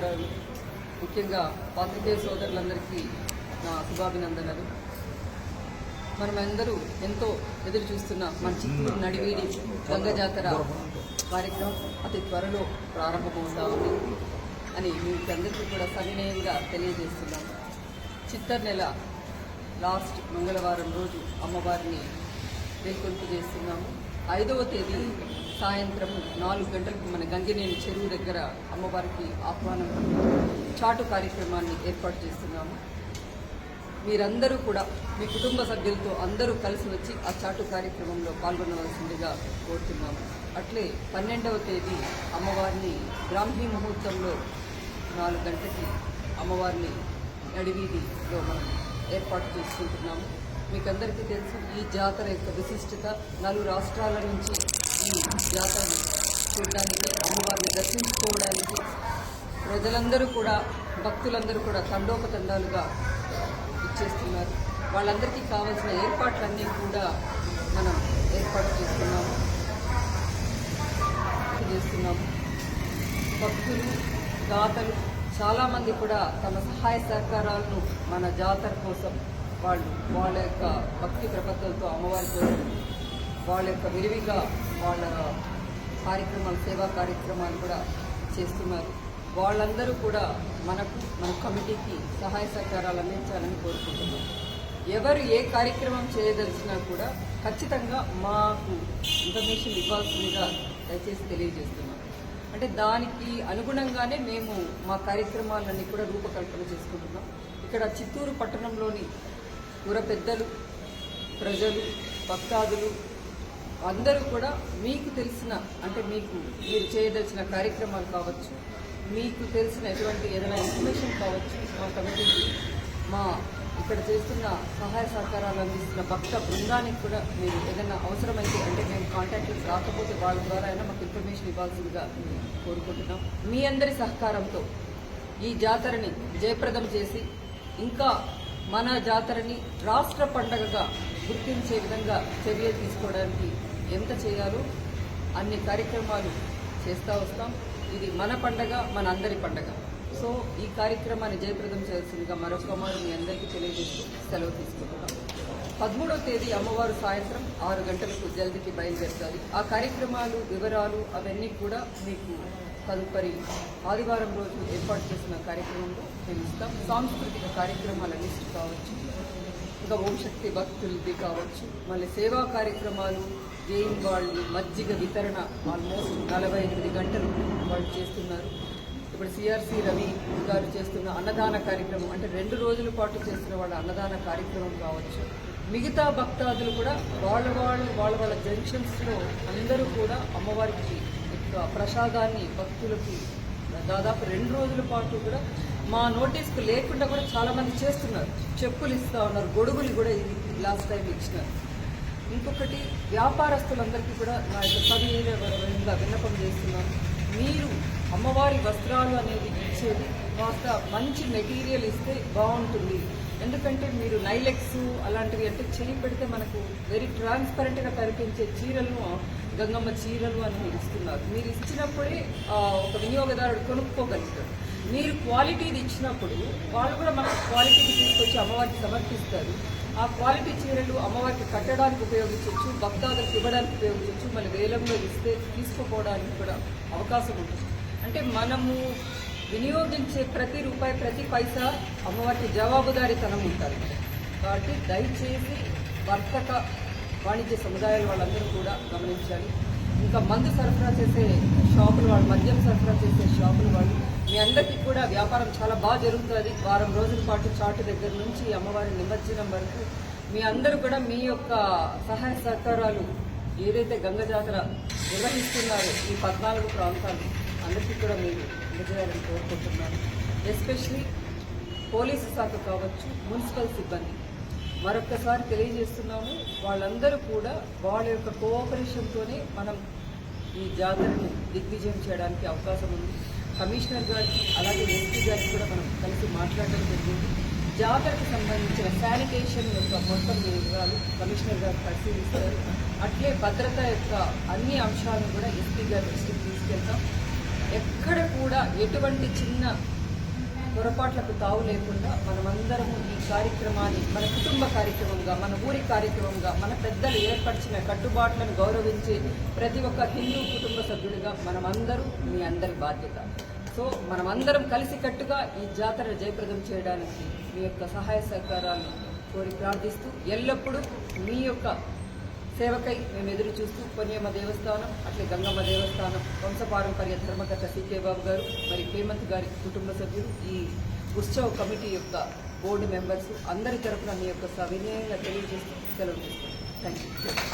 నమస్కారాలు. ముఖ్యంగా పాత్రికేయ సోదరులందరికీ నా శుభాభినందనలు. మనమందరూ ఎంతో ఎదురు చూస్తున్న మన చిత్తూరు నడివీడి గంగ జాతర కార్యక్రమం అతి త్వరలో ప్రారంభమవుతా ఉంది అని మీకందరికీ కూడా సవినయంగా తెలియజేస్తున్నాము. చిత్తర్ నెల లాస్ట్ మంగళవారం రోజు అమ్మవారిని వేల్కొంపు చేస్తున్నాము. 5వ తేదీ సాయంత్రం 4 గంటలకు మన గంగినేని చెరువు దగ్గర అమ్మవారికి ఆహ్వానం చాటు కార్యక్రమాన్ని ఏర్పాటు చేస్తున్నాము. మీరందరూ కూడా మీ కుటుంబ సభ్యులతో అందరూ కలిసి వచ్చి ఆ చాటు కార్యక్రమంలో పాల్గొనవలసిందిగా కోరుతున్నాము. అట్లే 12వ తేదీ అమ్మవారిని బ్రాహ్మీ ముహూర్తంలో 4 గంటలకి అమ్మవారిని నడివీధిలో మనం ఏర్పాటు చేసుకుంటున్నాము. మీకందరికీ తెలుసు ఈ జాతర యొక్క విశిష్టత. 4 రాష్ట్రాల నుంచి ఈ జాతరను చూడడానికి, అమ్మవారిని దర్శించుకోవడానికి ప్రజలందరూ కూడా, భక్తులందరూ కూడా తండోపతండాలుగా ఇచ్చేస్తున్నారు. వాళ్ళందరికీ కావాల్సిన ఏర్పాట్లన్నీ కూడా మనం ఏర్పాటు చేస్తున్నాము. భక్తులు, దాతలు చాలామంది కూడా తమ సహాయ సహకారాలను మన జాతర కోసం వాళ్ళ యొక్క భక్తి ప్రపత్తులతో అమ్మవారి కోసం వాళ్ళ యొక్క విరివిగా వాళ్ళ కార్యక్రమాలు, సేవా కార్యక్రమాలు కూడా చేస్తున్నారు. వాళ్ళందరూ కూడా మన కమిటీకి సహాయ సహకారాలు అందించాలని కోరుకుంటున్నాం. ఎవరు ఏ కార్యక్రమం చేయదలిచినా కూడా ఖచ్చితంగా మాకు ఇన్ఫర్మేషన్ ఇవ్వాల్సిందిగా దయచేసి తెలియజేస్తున్నాం. అంటే దానికి అనుగుణంగానే మేము మా కార్యక్రమాలన్నీ కూడా రూపకల్పన చేసుకుంటున్నాం. ఇక్కడ చిత్తూరు పట్టణంలోని పుర పెద్దలు, ప్రజలు, భక్తాదులు అందరూ కూడా మీకు తెలిసిన, అంటే మీరు చేయదలిచిన కార్యక్రమాలు కావచ్చు, మీకు తెలిసిన ఎటువంటి ఏదైనా ఇన్ఫర్మేషన్ కావచ్చు, మా కమిటీకి, మా ఇక్కడ చేస్తున్న సహాయ సహకారాలు అందిస్తున్న భక్త బృందానికి కూడా మీరు ఏదైనా అవసరమైతే, అంటే మేము కాంటాక్ట్స్ రాకపోతే వాళ్ళ ద్వారా అయినా మాకు ఇన్ఫర్మేషన్ ఇవ్వాల్సిందిగా కోరుకుంటున్నాం. మీ అందరి సహకారంతో ఈ జాతరని జయప్రదం చేసి ఇంకా మన జాతరని రాష్ట్ర పండగగా గుర్తించే విధంగా చర్యలు తీసుకోవడానికి ఎంత చేయాలో అన్ని కార్యక్రమాలు చేస్తూ వస్తాం. ఇది మన పండగ, మన అందరి పండగ. సో ఈ కార్యక్రమాన్ని జయప్రదం చేయాల్సిందిగా మరొక మారు మీ అందరికీ తెలియజేస్తూ సెలవు తీసుకుంటున్నాం. 13వ తేదీ అమ్మవారు సాయంత్రం 6 గంటలకు జల్దికి బయలుదేరుతారు. ఆ కార్యక్రమాలు వివరాలు అవన్నీ కూడా మీకు తదుపరి ఆదివారం రోజు ఏర్పాటు చేసిన కార్యక్రమంలో మేము ఇస్తాం. సాంస్కృతిక కార్యక్రమాల లిస్ట్ కావచ్చు, ఇంకా ఓం శక్తి భక్తులది కావచ్చు, మళ్ళీ సేవా కార్యక్రమాలు, గెయిన్ వాళ్ళు మజ్జిగ వితరణ ఆల్మోస్ట్ 48 గంటలు వాళ్ళు చేస్తున్నారు. ఇప్పుడు సిఆర్సి రవి గారు చేస్తున్న అన్నదాన కార్యక్రమం, అంటే 2 రోజుల పాటు చేస్తున్న వాళ్ళ అన్నదాన కార్యక్రమం కావచ్చు. మిగతా భక్తాదులు కూడా వాళ్ళ జంక్షన్స్లో అందరూ కూడా అమ్మవారికి ప్రసాదాన్ని భక్తులకి దాదాపు 2 రోజుల పాటు కూడా మా నోటీస్కు లేకుండా కూడా చాలామంది చేస్తున్నారు. చెప్పులు ఇస్తూ ఉన్నారు, గొడుగులు కూడా ఇది లాస్ట్ టైం ఇచ్చినారు. ఇంకొకటి, వ్యాపారస్తులందరికీ కూడా నా యొక్క సవినయంగా విన్నపం చేస్తున్నాను. మీరు అమ్మవారి వస్త్రాలు అనేది ఇచ్చేది కాస్త మంచి మెటీరియల్ ఇస్తే బాగుంటుంది. ఎందుకంటే మీరు నైలెక్స్ అలాంటివి అంటే చేయి పెడితే మనకు వెరీ ట్రాన్స్పరెంట్గా కనిపించే చీరలను గంగమ్మ చీరలు అని మీరు ఇస్తున్నారు. మీరు ఇచ్చినప్పుడే ఒక వినియోగదారుడు కొనుక్కోగలుగుతాడు. మీరు క్వాలిటీది ఇచ్చినప్పుడు వాళ్ళు కూడా మనకు క్వాలిటీని తీసుకొచ్చి అమ్మవారికి సమర్పిస్తారు. ఆ క్వాలిటీ చీరలు అమ్మవారికి కట్టడానికి ఉపయోగించవచ్చు, భక్తాదులకు ఇవ్వడానికి ఉపయోగించవచ్చు, మళ్ళీ వేలంలో ఇస్తే తీసుకుపోవడానికి కూడా అవకాశం ఉంటుంది. అంటే మనము వినియోగించే ప్రతి రూపాయి, ప్రతి పైసా అమ్మవారికి జవాబుదారీతనం ఉంటుంది. కాబట్టి దయచేసి వర్తక వాణిజ్య సముదాయాల వాళ్ళందరూ కూడా గమనించాలి. ఇంకా మందు సరఫరా చేసే షాపులు వాళ్ళు, మద్యం సరఫరా చేసే షాపులు వాళ్ళు, మీ అందరికీ కూడా వ్యాపారం చాలా బాగా జరుగుతుంది. వారం రోజుల పాటు చాటు దగ్గర నుంచి అమ్మవారి నిమజ్జనం వరకు మీ అందరూ కూడా మీ యొక్క సహాయ సహకారాలు ఏదైతే గంగ జాతర నిర్వహిస్తున్నారో ఈ 14 ప్రాంతాలు అందరికీ కూడా మీరు అందజేయాలని కోరుకుంటున్నాను. ఎస్పెషలీ పోలీసు శాఖ కావచ్చు, మున్సిపల్ సిబ్బంది మరొక్కసారి తెలియజేస్తున్నాము. వాళ్ళందరూ కూడా వాళ్ళ యొక్క కోఆపరేషన్తోనే మనం ఈ జాతరను దిగ్విజయం చేయడానికి అవకాశం ఉంది. కమిషనర్ గారికి అలాగే ఎస్పీ గారికి కూడా మనం కలిసి మాట్లాడడం జరిగింది. జాతరకు సంబంధించిన శానిటేషన్ యొక్క మొత్తం వివరాలు కమిషనర్ గారు పరిశీలిస్తారు. అట్లే భద్రత యొక్క అన్ని అంశాలను కూడా ఎస్పీ గారి దృష్టికి తీసుకెళ్తాం. ఎక్కడ కూడా ఎటువంటి చిన్న పొరపాట్లకు తావు లేకుండా మనమందరము ఈ కార్యక్రమాన్ని మన కుటుంబ కార్యక్రమంగా, మన ఊరి కార్యక్రమంగా, మన పెద్దలు ఏర్పరిచిన కట్టుబాట్లను గౌరవించి ప్రతి ఒక్క హిందూ కుటుంబ సభ్యుడిగా మనమందరూ మీ అందరి బాధ్యత. సో మనమందరం కలిసికట్టుగా ఈ జాతర జయప్రదం చేయడానికి మీ యొక్క సహాయ సహకారాలను కోరి ప్రార్థిస్తూ ఎల్లప్పుడూ మీ యొక్క సేవకై మేము ఎదురు చూస్తూ కొన్యమ్మ దేవస్థానం, అట్లే గంగమ్మ దేవస్థానం, వంశపారంపర్య ధర్మకర్త సికే బాబు గారు, మరి హేమంత్ గారి కుటుంబ సభ్యులు, ఈ ఉత్సవ కమిటీ యొక్క బోర్డు మెంబర్స్ అందరి తరఫున మీ యొక్క సవినయంగా తెలియజేస్తూ సెలవు తీసుకుంటాం. Thank you.